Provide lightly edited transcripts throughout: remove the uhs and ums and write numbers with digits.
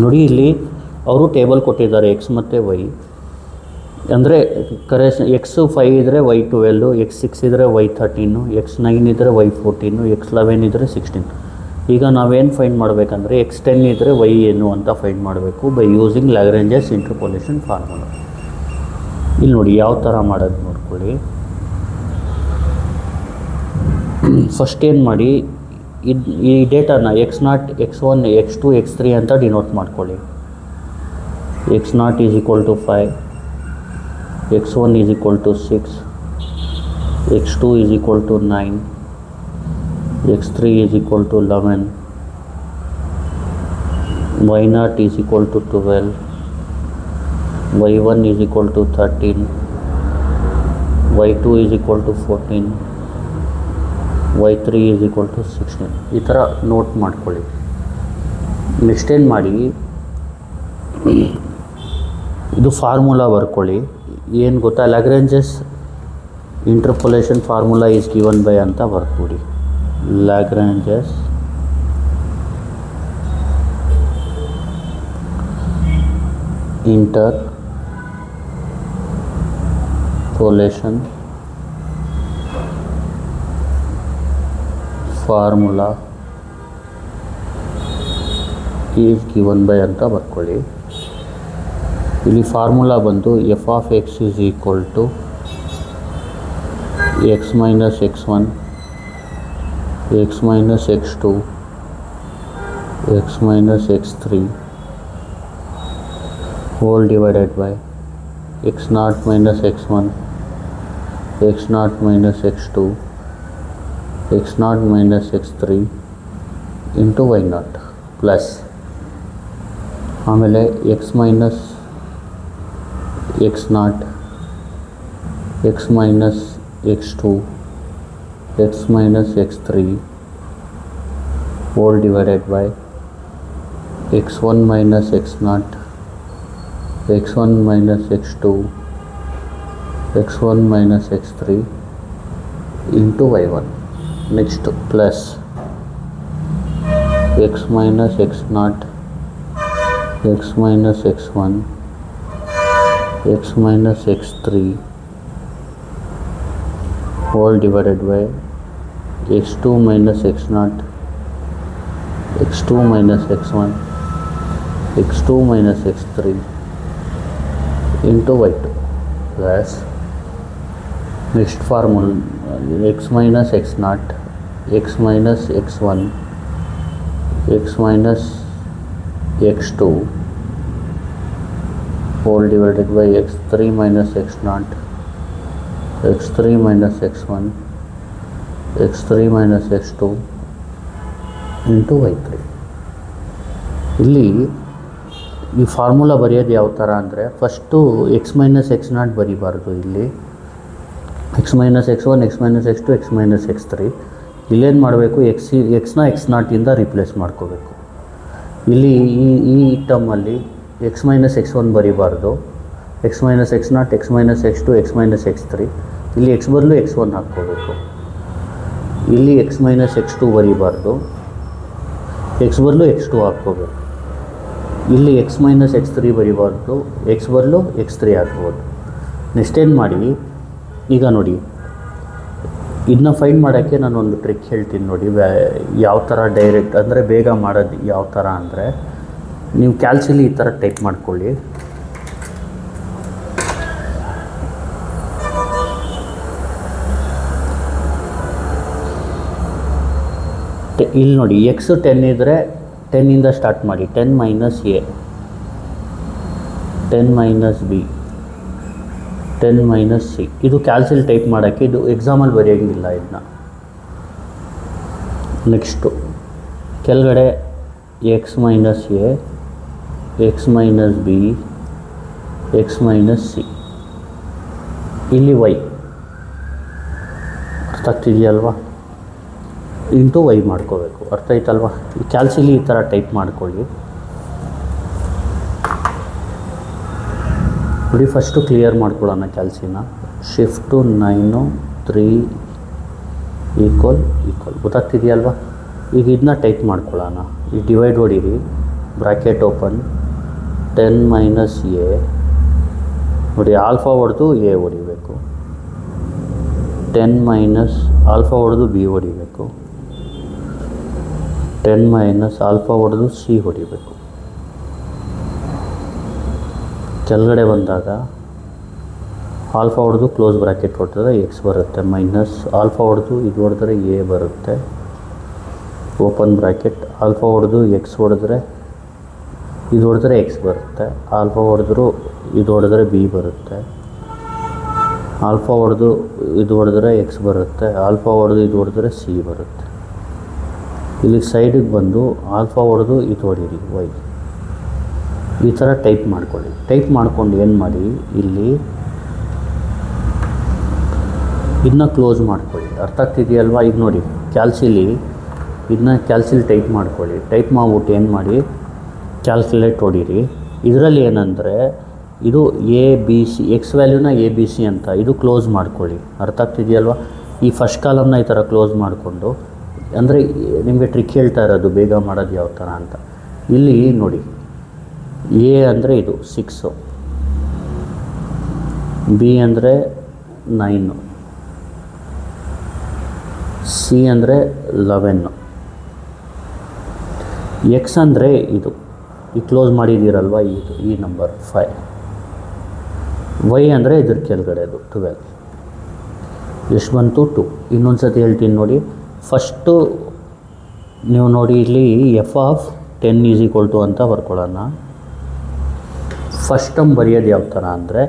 ನೋಡಿ ಇಲ್ಲಿ ಅವರು ಟೇಬಲ್ ಕೊಟ್ಟಿದ್ದಾರೆ ಎಕ್ಸ್ ಮತ್ತು ವೈ, ಅಂದರೆ ಎಕ್ಸ್ 5 ಇದ್ದರೆ ವೈ 12, ಎಕ್ಸ್ 6 ಇದ್ದರೆ ವೈ 13, ಎಕ್ಸ್ 9 ಇದ್ದರೆ ವೈ 14, ಎಕ್ಸ್ 11 ಇದ್ದರೆ 16. ಈಗ ನಾವೇನು ಫೈಂಡ್ ಮಾಡಬೇಕಂದ್ರೆ ಎಕ್ಸ್ 10 ಇದ್ದರೆ ವೈ ಏನು ಅಂತ ಫೈಂಡ್ ಮಾಡಬೇಕು ಬೈ ಯೂಸಿಂಗ್ ಲ್ಯಾಗ್ರೇಂಜಸ್ ಇಂಟರ್ಪೋಲೇಷನ್ ಫಾರ್ಮುಲಾ. ಇಲ್ಲಿ ನೋಡಿ ಯಾವ ಥರ ಮಾಡೋದು ನೋಡ್ಕೊಳ್ಳಿ. ಫಸ್ಟ್ ಏನು ಮಾಡಿ, ಈ ಡೇಟಾನ x0, x1, x2, x3 ಅಂತ ಡಿನೋಟ್ ಮಾಡ್ಕೊಳ್ಳಿ. x0 is equal to 5, x1 is equal to 6, x2 is equal to 9, x3 is equal to 11, y0 is equal to 12, y1 is equal to 13, y2 is equal to 14, y3 is equal to 16. ಈ ಥರ note ಮಾಡ್ಕೊಳ್ಳಿ. Next ಏನು ಮಾಡಿ, ಇದು formula ಬರ್ಕೊಳ್ಳಿ. ಏನು ಗೊತ್ತಾ, Lagrange's interpolation formula is given by ಅಂತ ಬರ್ಕೊಡಿ. Lagrange's interpolation formula is given by ಅಂತ ಬರ್ಕೊಳ್ಳಿ. ಇಲ್ಲಿ ಫಾರ್ಮುಲಾ ಬಂದು F of X is equal to X minus x1, X minus x2, X minus x3 whole divided by x0 minus x1, x0 minus x2, x0 minus x3 into y0 plus ಆಮೇಲೆ x minus x0, x minus x2, x minus x3 whole divided by x1 minus x0, x1 minus x2, x1 minus x3 into y1. Next plus x minus x0, x minus x1, x minus x3 whole divided by x2 minus x0, x2 minus x1, x2 minus x3 into y2 plus next formula x minus x0, x minus x1, x minus x2 whole divided by x3 minus x0, x3 minus x1, x3 minus x2 into y3. ಇಲ್ಲಿ ಈ formula ಬರೆಯೋದು ಯಾವ ಥರ ಅಂದರೆ, first x minus x0 ಬರೀಬಾರ್ದು. ಇಲ್ಲಿ x minus x1, x minus x2, x minus x3 ಇಲ್ಲೇನು ಮಾಡಬೇಕು, ಎಕ್ಸ್ನ x0ಇಂದ ರಿಪ್ಲೇಸ್ ಮಾಡ್ಕೋಬೇಕು. ಇಲ್ಲಿ ಈ ಟರ್ಮಲ್ಲಿ x minus x1 ಬರೀಬಾರ್ದು, x minus x0, x minus x2, x minus x3 ಇಲ್ಲಿ x ಬದಲು x1 ಹಾಕ್ಕೋಬೇಕು. ಇಲ್ಲಿ x ಮೈನಸ್ x2 ಬರೀಬಾರ್ದು, x ಬದಲು x2 ಹಾಕ್ಕೋಬೇಕು. ಇಲ್ಲಿ x ಮೈನಸ್ x3 ಬರೀಬಾರ್ದು, x ಬದಲು x3 ಹಾಕ್ಬೋದು. ನೆಕ್ಸ್ಟ್ ಏನು ಮಾಡಿ, ಈಗ ನೋಡಿ ಇದನ್ನ ಫೈಂಡ್ ಮಾಡೋಕ್ಕೆ ನಾನೊಂದು ಟ್ರಿಕ್ ಹೇಳ್ತೀನಿ ನೋಡಿ. ಯಾವ ಥರ ಡೈರೆಕ್ಟ್ ಅಂದರೆ ಬೇಗ ಮಾಡೋದು ಯಾವ ಥರ ಅಂದರೆ, ನೀವು ಕ್ಯಾಲ್ಸಿಲಿ ಈ ಥರ ಟೈಪ್ ಮಾಡ್ಕೊಳ್ಳಿ. ಇಲ್ಲಿ ನೋಡಿ ಎಕ್ಸ್ 10 ಇದ್ದರೆ 10ಇಂದ ಸ್ಟಾರ್ಟ್ ಮಾಡಿ. 10 minus A, 10 minus B, 10 minus C. ಇದು ಕ್ಯಾಲ್ಸಿಲ್ ಟೈಪ್ ಮಾಡೋಕ್ಕೆ, ಇದು ಎಕ್ಸಾಮಲ್ಲಿ ಬರೆಯೋಂಗಿಲ್ಲ ಇದನ್ನ. ನೆಕ್ಸ್ಟು ಕೆಳಗಡೆ X minus A, X minus B, X minus C. ಇಲ್ಲಿ ವೈ ಅರ್ಥ ಆಗ್ತಿದೆಯಲ್ವಾ, ಇಂಟು ವೈ ಮಾಡ್ಕೋಬೇಕು. ಅರ್ಥ ಆಯ್ತಲ್ವಾ? ಈ ಕ್ಯಾಲ್ಸಿಲಿ ಈ ಥರ ಟೈಪ್ ಮಾಡ್ಕೊಳ್ಳಿ. ನೋಡಿ ಫಸ್ಟು ಕ್ಲಿಯರ್ ಮಾಡ್ಕೊಳ್ಳೋಣ ಕ್ಯಾಲ್ಸಿನ. Shift 9 3 equal ಗೊತ್ತಾಗ್ತಿದೆಯಲ್ವಾ? ಈಗ ಇದನ್ನ ಟೈಪ್ ಮಾಡ್ಕೊಳ್ಳೋಣ. ಈ ಡಿವೈಡ್ ಹೊಡೀರಿ, ಬ್ರ್ಯಾಕೆಟ್ ಓಪನ್ 10 ಮೈನಸ್ ಎ ನೋಡಿ, ಆಲ್ಫಾ ಹೊಡೆದು ಎ ಹೊಡಿಬೇಕು, 10 ಮೈನಸ್ ಆಲ್ಫಾ ಹೊಡೆದು ಬಿ ಹೊಡಿಬೇಕು, 10 ಮೈನಸ್ ಆಲ್ಫಾ ಹೊಡೆದು ಸಿ ಹೊಡಿಬೇಕು. ಕೆಳಗಡೆ ಬಂದಾಗ ಆಲ್ಫಾ ಹೊಡೆದು ಕ್ಲೋಸ್ ಬ್ರ್ಯಾಕೆಟ್ ಹೊಡೆದ್ರೆ ಎಕ್ಸ್ ಬರುತ್ತೆ, ಮೈನಸ್ ಆಲ್ಫಾ ಹೊಡೆದು ಇದು ಹೊಡೆದ್ರೆ ಎ ಬರುತ್ತೆ, ಓಪನ್ ಬ್ರ್ಯಾಕೆಟ್ ಆಲ್ಫಾ ಹೊಡೆದು ಎಕ್ಸ್ ಹೊಡೆದ್ರೆ ಇದು ಹೊಡೆದ್ರೆ ಎಕ್ಸ್ ಬರುತ್ತೆ, ಆಲ್ಫಾ ಹೊಡೆದ್ರು ಇದು ಹೊಡೆದ್ರೆ ಬಿ ಬರುತ್ತೆ, ಆಲ್ಫಾ ಹೊಡೆದು ಇದು ಹೊಡೆದ್ರೆ ಎಕ್ಸ್ ಬರುತ್ತೆ, ಆಲ್ಫಾ ಹೊಡೆದು ಇದು ಹೊಡೆದ್ರೆ ಸಿ ಬರುತ್ತೆ. ಇಲ್ಲಿ ಸೈಡಿಗೆ ಬಂದು ಆಲ್ಫಾ ಹೊಡೆದು ಇದು ಹೊಡೀರಿ ವೈ. ಈ ಥರ ಟೈಪ್ ಮಾಡ್ಕೊಳ್ಳಿ. ಟೈಪ್ ಮಾಡ್ಕೊಂಡು ಏನು ಮಾಡಿ, ಇಲ್ಲಿ ಇದನ್ನ ಕ್ಲೋಸ್ ಮಾಡ್ಕೊಳ್ಳಿ. ಅರ್ಥ ಆಗ್ತಿದೆಯಲ್ವಾ? ಈಗ ನೋಡಿ ಕ್ಯಾಲ್ಸಿಲಿ ಇದನ್ನ ಕ್ಯಾಲ್ಸಿಲಿ ಟೈಪ್ ಮಾಡ್ಕೊಳ್ಳಿ. ಟೈಪ್ ಮಾಡ್ಬಿಟ್ಟು ಏನು ಮಾಡಿ, ಕ್ಯಾಲ್ಕುಲೇಟ್ ಹೊಡೀರಿ. ಇದರಲ್ಲಿ ಏನಂದರೆ ಇದು ಎ ಬಿ ಸಿ, ಎಕ್ಸ್ ವ್ಯಾಲ್ಯೂನ ಎ ಬಿ ಸಿ ಅಂತ ಇದು ಕ್ಲೋಸ್ ಮಾಡ್ಕೊಳ್ಳಿ. ಅರ್ಥ ಆಗ್ತಿದೆಯಲ್ವಾ? ಈ ಫಸ್ಟ್ ಕಾಲಮ್ನ ಈ ಥರ ಕ್ಲೋಸ್ ಮಾಡಿಕೊಂಡು, ಅಂದರೆ ನಿಮಗೆ ಟ್ರಿಕ್ ಹೇಳ್ತಾ ಇರೋದು ಬೇಗ ಮಾಡೋದು ಯಾವ ಥರ ಅಂತ. ಇಲ್ಲಿ ನೋಡಿ, ಎ ಅಂದರೆ ಇದು 6, ಬಿ ಅಂದರೆ 9, ಸಿ ಅಂದರೆ 11, ಎಕ್ಸ್ ಅಂದರೆ ಇದು ಈ ಕ್ಲೋಸ್ ಮಾಡಿದ್ದೀರಲ್ವ, ಇದು ಈ ನಂಬರ್ 5, ವೈ ಅಂದರೆ ಇದ್ರ ಕೆಳಗಡೆ ಅದು 12. ಎಷ್ಟು ಬಂತು? 2. ಇನ್ನೊಂದು ಸತಿ ಹೇಳ್ತೀನಿ ನೋಡಿ. ಫಸ್ಟು ನೀವು ನೋಡಿ, ಇಲ್ಲಿ F of 10 is equal to ಅಂತ ಬರ್ಕೊಳ್ಳೋಣ. ಫಸ್ಟ್ ಟರ್ಮ್ ಬರೆಯೋದು ಯಾವ ಥರ ಅಂದರೆ,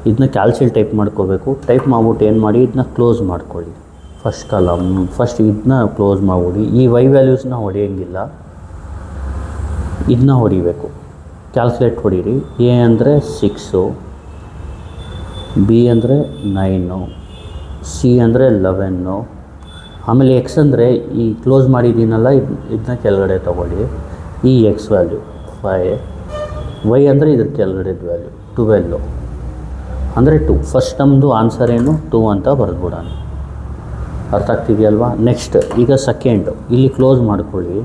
ಇದನ್ನ ಕ್ಯಾಲ್ಸಿಲ್ ಟೈಪ್ ಮಾಡ್ಕೋಬೇಕು. ಟೈಪ್ ಮಾಡ್ಬಿಟ್ಟು ಏನು ಮಾಡಿ, ಇದನ್ನ ಕ್ಲೋಸ್ ಮಾಡ್ಕೊಳ್ಳಿ. ಫಸ್ಟ್ ಕಾಲಮ್ ಫಸ್ಟ್ ಇದನ್ನ ಕ್ಲೋಸ್ ಮಾಡಿಬಿಡಿ. ಈ ವೈ ವ್ಯಾಲ್ಯೂಸ್ನ ಹೊಡೆಯೋಂಗಿಲ್ಲ, ಇದನ್ನ ಹೊಡಿಬೇಕು. ಕ್ಯಾಲ್ಕುಲೇಟ್ ಹೊಡೀರಿ. ಎ ಅಂದರೆ 6, ಬಿ ಅಂದರೆ 9, ಸಿ ಅಂದರೆ 11, ಆಮೇಲೆ ಎಕ್ಸ್ ಅಂದರೆ ಈ ಕ್ಲೋಸ್ ಮಾಡಿದ್ದೀನಲ್ಲ, ಇದನ್ನ ಕೆಳಗಡೆ ತೊಗೊಳ್ಳಿ. ಈ ಎಕ್ಸ್ ವ್ಯಾಲ್ಯೂ 5, ವೈ ಅಂದರೆ ಇದ್ರ ಕೆಳಗಡೆದು ವ್ಯಾಲ್ಯೂ 12 ಅಂದರೆ 2. ಫಸ್ಟ್ ನಮ್ಮದು ಆನ್ಸರ್ ಏನು 2 ಅಂತ ಬರೆದ್ಬಿಡೋಣ. ಅರ್ಥ ಆಗ್ತಿದೆಯಲ್ವಾ? ನೆಕ್ಸ್ಟ್ ಈಗ ಸೆಕೆಂಡು, ಇಲ್ಲಿ ಕ್ಲೋಸ್ ಮಾಡ್ಕೊಳ್ಳಿ,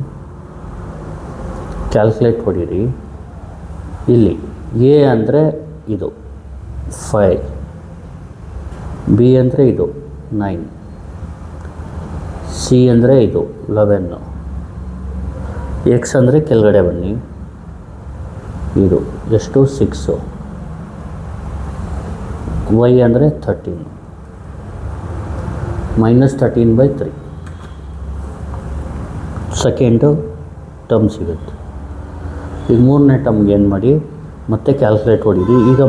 ಕ್ಯಾಲ್ಕುಲೇಟ್ ಹೊಡೀರಿ. ಇಲ್ಲಿ ಎ ಅಂದರೆ ಇದು 5, ಬಿ ಅಂದರೆ ಇದು 9, ಸಿ ಅಂದರೆ ಇದು 11, ಎಕ್ಸ್ ಅಂದರೆ ಕೆಳಗಡೆ ಬನ್ನಿ, ಇದು ಎಷ್ಟು 6, ವೈ ಅಂದರೆ 13, -13/3 ಸೆಕೆಂಡು ಟರ್ಮ್ ಸಿಗುತ್ತೆ. ಈಗ ಮೂರನೇ ಟರ್ಮ್ಗೆ ಏನು ಮಾಡಿ, ಮತ್ತೆ ಕ್ಯಾಲ್ಕುಲೇಟ್ ಹೊಡೀರಿ. ಈಗ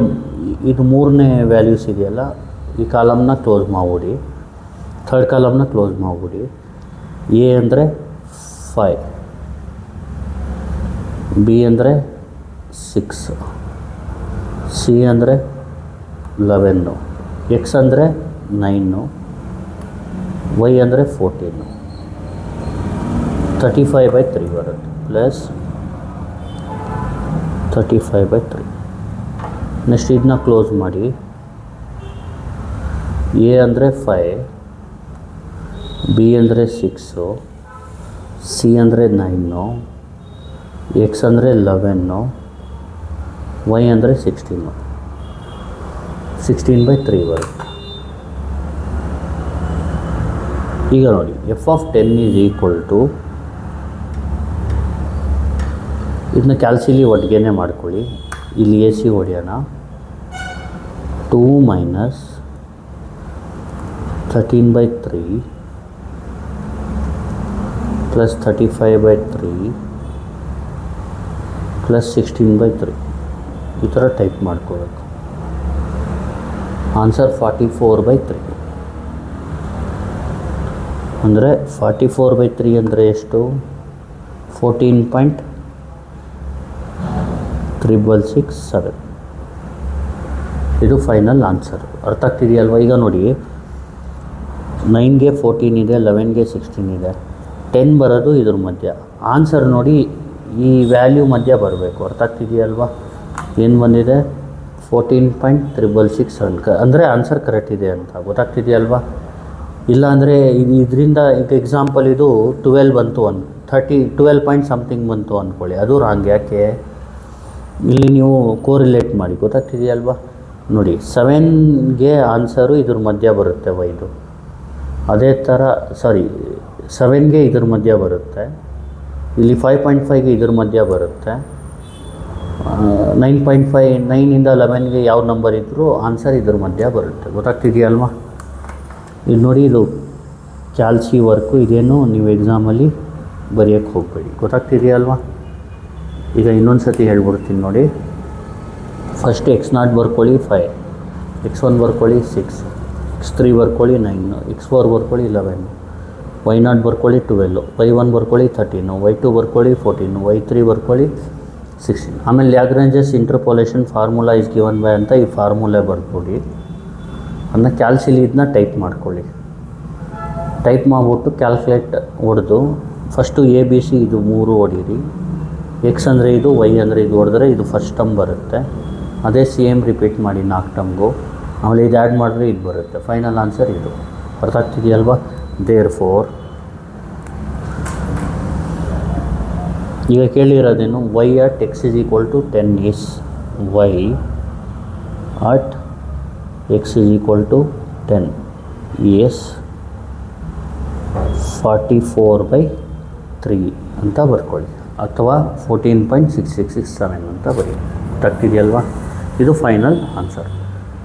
ಇದು ಮೂರನೇ ವ್ಯಾಲ್ಯೂಸ್ ಇದೆಯಲ್ಲ, ಈ ಕಾಲಮ್ನ ಕ್ಲೋಸ್ ಮಾಡಿಬಿಡಿ, ಥರ್ಡ್ ಕಾಲಮ್ನ ಕ್ಲೋಸ್ ಮಾಡಿಬಿಡಿ. ಎ ಅಂದರೆ 5, ಬಿ ಅಂದರೆ 6, ಸಿ ಅಂದರೆ 11, ಎಕ್ಸ್ ಅಂದರೆ 9, ವೈ ಅಂದರೆ 14, 35/3 ಬರುತ್ತೆ, ಪ್ಲಸ್ 35/3. ನೆಕ್ಸ್ಟ್ ಇದನ್ನ ಕ್ಲೋಸ್ ಮಾಡಿ. ಎ ಅಂದರೆ 5, ಬಿ ಅಂದರೆ 6, ಸಿ ಅಂದರೆ 9, ಎಕ್ಸ್ ಅಂದರೆ 11, ವೈ ಅಂದರೆ 16, 16/3 ಬರುತ್ತೆ. ಈಗ ನೋಡಿ, F of 10 is equal to, ಇದನ್ನ ಕ್ಯಾಲ್ಸಿಲಿ ಒಟ್ಟಿಗೆ ಮಾಡ್ಕೊಳ್ಳಿ. ಇಲ್ಲಿ ಎ ಸಿ ಹೊಡೆಯೋಣ. 2 ಮೈನಸ್ 13/3 ಪ್ಲಸ್ 35/3 ಪ್ಲಸ್ 16/3 ಈ ಥರ ಟೈಪ್ ಮಾಡ್ಕೋಬೇಕು. ಆನ್ಸರ್ 44/3. ಅಂದರೆ 44/3 ಅಂದರೆ ಎಷ್ಟು? 14.3667. ಇದು ಫೈನಲ್ ಆನ್ಸರ್. ಅರ್ಥ ಆಗ್ತಿದೆಯಲ್ವ? ಈಗ ನೋಡಿ, 9ಗೆ 14 ಇದೆ, 11ಗೆ 16 ಇದೆ, 10 ಬರೋದು ಇದ್ರ ಮಧ್ಯ. ಆನ್ಸರ್ ನೋಡಿ ಈ ವ್ಯಾಲ್ಯೂ ಮಧ್ಯ ಬರಬೇಕು. ಅರ್ಥ ಆಗ್ತಿದೆಯಲ್ವ? ಏನು ಬಂದಿದೆ? 14.667 ಅಂದರೆ ಆನ್ಸರ್ ಕರೆಕ್ಟ್ ಇದೆ ಅಂತ ಗೊತ್ತಾಗ್ತಿದೆಯಲ್ವ? ಇಲ್ಲ ಅಂದರೆ ಇದರಿಂದ ಈಗ ಎಕ್ಸಾಂಪಲ್ ಇದು 12 ಬಂತು, 12 ಪಾಯಿಂಟ್ ಸಮಥಿಂಗ್ ಬಂತು ಅಂದ್ಕೊಳ್ಳಿ, ಅದು ರಾಂಗ್. ಯಾಕೆ? ಇಲ್ಲಿ ನೀವು ಕೋರಿಲೇಟ್ ಮಾಡಿ, ಗೊತ್ತಾಗ್ತಿದೆಯಲ್ವಾ? ನೋಡಿ, 7ಗೆ ಆನ್ಸರು ಇದ್ರ ಮಧ್ಯ ಬರುತ್ತೆ ವೈದು. ಅದೇ ಥರ 7ಗೆ ಇದ್ರ ಮಧ್ಯ ಬರುತ್ತೆ, ಇಲ್ಲಿ 5.5ಗೆ ಇದ್ರ ಮಧ್ಯ ಬರುತ್ತೆ, 9.5 9ಇಂದ 11ಗೆ ಯಾವ ನಂಬರ್ ಇದ್ದರೂ ಆನ್ಸರ್ ಇದ್ರ ಮಧ್ಯ ಬರುತ್ತೆ. ಗೊತ್ತಾಗ್ತಿದೆಯಲ್ವಾ? ಇದು ನೋಡಿ, ಇದು ಕ್ಯಾಲ್ಸಿ ವರ್ಕು, ಇದೇನು ನೀವು ಎಕ್ಸಾಮಲ್ಲಿ ಬರೆಯೋಕ್ಕೆ ಹೋಗಬೇಡಿ. ಗೊತ್ತಾಗ್ತಿದೆಯಲ್ವಾ? ಈಗ ಇನ್ನೊಂದು ಸತಿ ಹೇಳ್ಬಿಡ್ತೀನಿ ನೋಡಿ. ಫಸ್ಟ್ x0 ಬರ್ಕೊಳ್ಳಿ 5, x1 ಬರ್ಕೊಳ್ಳಿ 6, x3 ಬರ್ಕೊಳ್ಳಿ 9, x4 ಬರ್ಕೊಳ್ಳಿ 11, y0 ಬರ್ಕೊಳ್ಳಿ 12, y1 ಬರ್ಕೊಳ್ಳಿ 13, y2 ಬರ್ಕೊಳ್ಳಿ 14, y3 ಬರ್ಕೊಳ್ಳಿ 16. ಆಮೇಲೆ Lagrange's interpolation formula is given by ಅಂತ ಈ ಫಾರ್ಮುಲಾ ಬರ್ಕೊಡಿ. ಅದನ್ನ ಕ್ಯಾಲ್ಸಿಲಿ ಇದನ್ನ ಟೈಪ್ ಮಾಡ್ಕೊಳ್ಳಿ. ಟೈಪ್ ಮಾಡಿಬಿಟ್ಟು ಕ್ಯಾಲ್ಕುಲೇಟ್ ಹೊಡೆದು ಫಸ್ಟು ABC ಇದು 3 ಹೊಡೀರಿ. ಎಕ್ಸ್ ಅಂದರೆ ಇದು, ವೈ ಅಂದರೆ ಇದು ಹೊಡೆದ್ರೆ ಇದು ಫಸ್ಟ್ ಟರ್ಮ್ ಬರುತ್ತೆ. ಅದೇ ಸೇಮ್ ರಿಪೀಟ್ ಮಾಡಿ 4 ಟರ್ಮ್ಗೂ. ಆಮೇಲೆ ಇದು ಆ್ಯಡ್ ಮಾಡಿದ್ರೆ ಇದು ಬರುತ್ತೆ. ಫೈನಲ್ ಆನ್ಸರ್ ಇದು. ಅರ್ಥ ಆಗ್ತಿದೆಯಲ್ವಾ? ದೇರ್ಫೋರ್ ಈಗ ಕೇಳಿರೋದೇನು? y at x is equal to 10 is y at x is equal to 10 is 44/3 ಅಂತ ಬರ್ಕೊಳ್ಳಿ, ಅಥವಾ 14.6667 ಅಂತ ಬರೀ. ಗೊತ್ತಾಗ್ತಿದೆಯಲ್ವಾ? ಇದು final answer.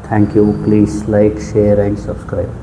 Thank you. Please like, share and subscribe.